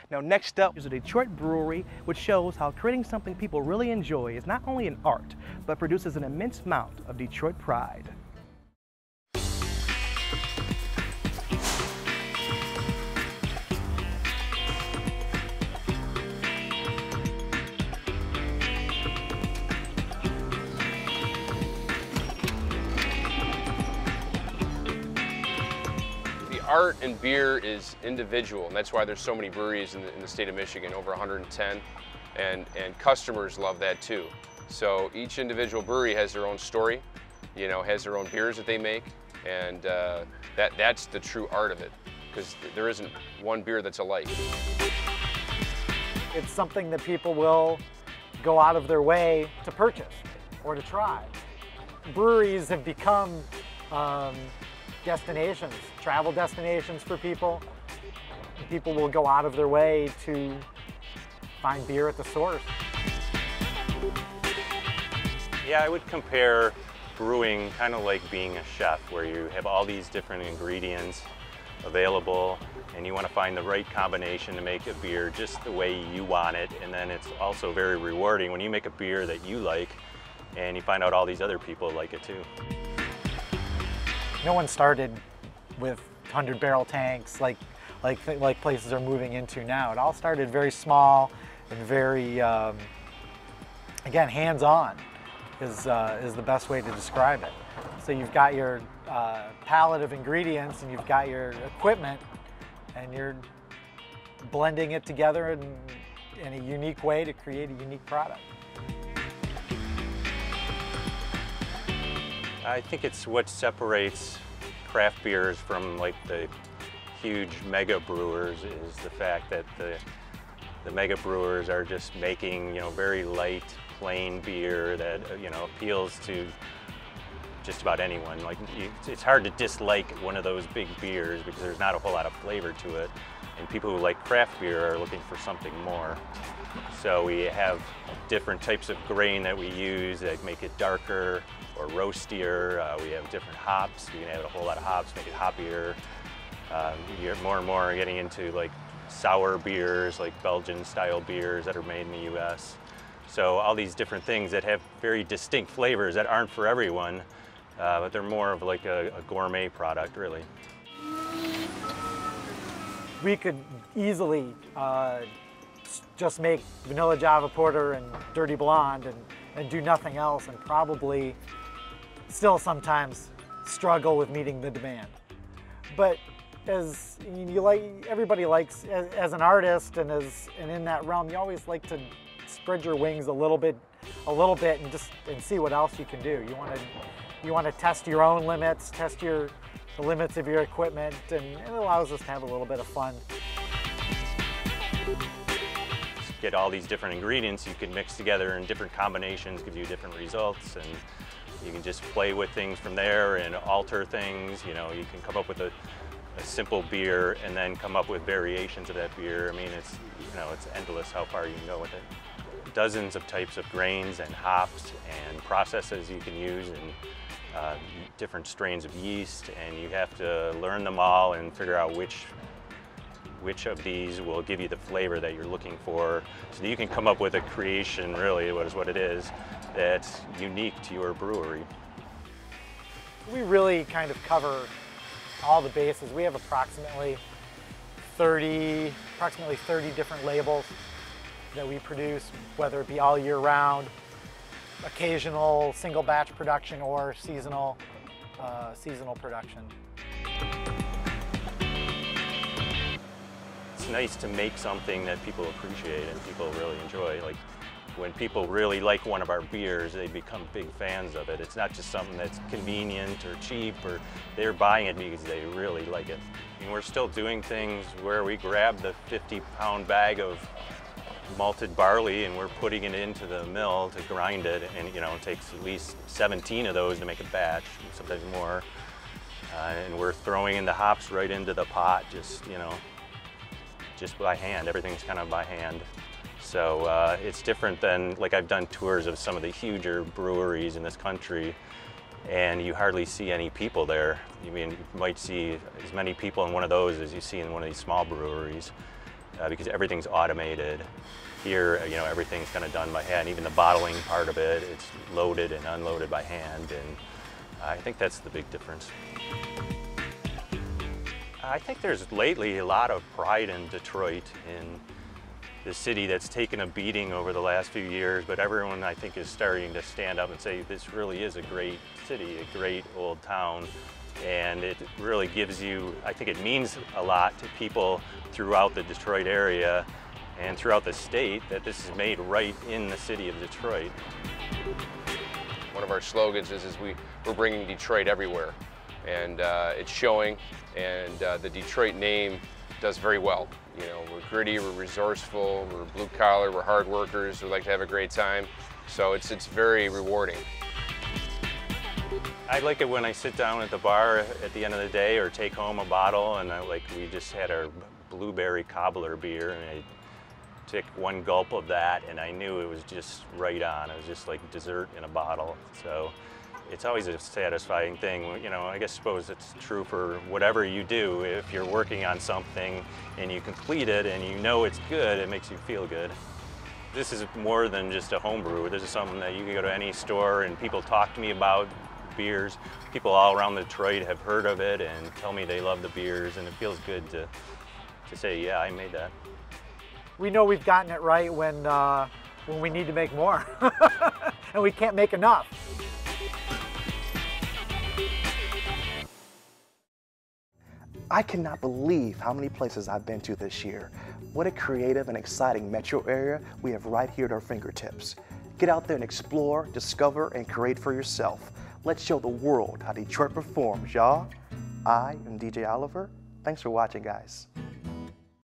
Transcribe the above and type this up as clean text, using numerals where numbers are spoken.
Now next up is a Detroit brewery, which shows how creating something people really enjoy is not only an art, but produces an immense amount of Detroit pride. Art and beer is individual, and that's why there's so many breweries in the state of Michigan, over 110, and customers love that too. So each individual brewery has their own story, you know, has their own beers that they make, and that's the true art of it, because there isn't one beer that's alike. It's something that people will go out of their way to purchase or to try. Breweries have become destinations, travel destinations for people. People will go out of their way to find beer at the source. Yeah, I would compare brewing kind of like being a chef, where you have all these different ingredients available and you want to find the right combination to make a beer just the way you want it. And then it's also very rewarding when you make a beer that you like and you find out all these other people like it too. No one started with 100-barrel tanks like places are moving into now. It all started very small and very, again, hands-on is the best way to describe it. So you've got your palette of ingredients and you've got your equipment, and you're blending it together in a unique way to create a unique product. I think it's what separates craft beers from like the huge mega brewers is the fact that the mega brewers are just making, you know, very light, plain beer that, you know, appeals to just about anyone. Like, it's hard to dislike one of those big beers because there's not a whole lot of flavor to it, and people who like craft beer are looking for something more. So we have different types of grain that we use that make it darker or roastier. We have different hops. We can add a whole lot of hops, make it hoppier. You're more and more getting into like sour beers, like Belgian style beers that are made in the US. So all these different things that have very distinct flavors that aren't for everyone, but they're more of like a gourmet product, really. We could easily just make vanilla Java Porter and Dirty Blonde and do nothing else, and probably still sometimes struggle with meeting the demand. But as everybody likes, as an artist and in that realm, you always like to spread your wings a little bit and see what else you can do. You want to test your own limits, test the limits of your equipment, and it allows us to have a little bit of fun. Get all these different ingredients you can mix together in different combinations, give you different results, and you can just play with things from there and alter things. You know, you can come up with a simple beer and then come up with variations of that beer. I mean, it's endless how far you can go with it. Dozens of types of grains and hops and processes you can use, and different strains of yeast, and you have to learn them all and figure out which of these will give you the flavor that you're looking for, so that you can come up with a creation, really, what it is, that's unique to your brewery. We really kind of cover all the bases. We have approximately 30 different labels that we produce, whether it be all year round, occasional single batch production, or seasonal production. It's nice to make something that people appreciate and people really enjoy. Like, when people really like one of our beers, they become big fans of it. It's not just something that's convenient or cheap, or they're buying it because they really like it. And we're still doing things where we grab the 50-pound bag of malted barley and we're putting it into the mill to grind it, and it takes at least 17 of those to make a batch, sometimes more. And we're throwing in the hops right into the pot, just by hand. Everything's kind of by hand. So it's different than, like, I've done tours of some of the huger breweries in this country, and you hardly see any people there. You might see as many people in one of those as you see in one of these small breweries. because everything's automated. Here, you know, everything's kind of done by hand. Even the bottling part of it, it's loaded and unloaded by hand, and I think that's the big difference. I think there's lately a lot of pride in Detroit, in the city that's taken a beating over the last few years, but everyone I think is starting to stand up and say this really is a great city, a great old town, and it really gives you, I think it means a lot to people throughout the Detroit area and throughout the state that this is made right in the city of Detroit. One of our slogans is we're bringing Detroit everywhere, and it's showing, and the Detroit name does very well. You know, we're gritty, we're resourceful, we're blue collar, we're hard workers, we like to have a great time, so it's very rewarding. I like it when I sit down at the bar at the end of the day or take home a bottle, and we just had our blueberry cobbler beer, and I took one gulp of that and I knew it was just right on. It was just like dessert in a bottle. So it's always a satisfying thing. You know, I suppose it's true for whatever you do. If you're working on something and you complete it and you know it's good, it makes you feel good. This is more than just a home brew. This is something that you can go to any store and people talk to me about beers. People all around Detroit have heard of it and tell me they love the beers, and it feels good to say, yeah, I made that. We know we've gotten it right when we need to make more, and we can't make enough. I cannot believe how many places I've been to this year. What a creative and exciting metro area we have right here at our fingertips. Get out there and explore, discover, and create for yourself. Let's show the world how Detroit performs, y'all. I am DJ Oliver. Thanks for watching, guys.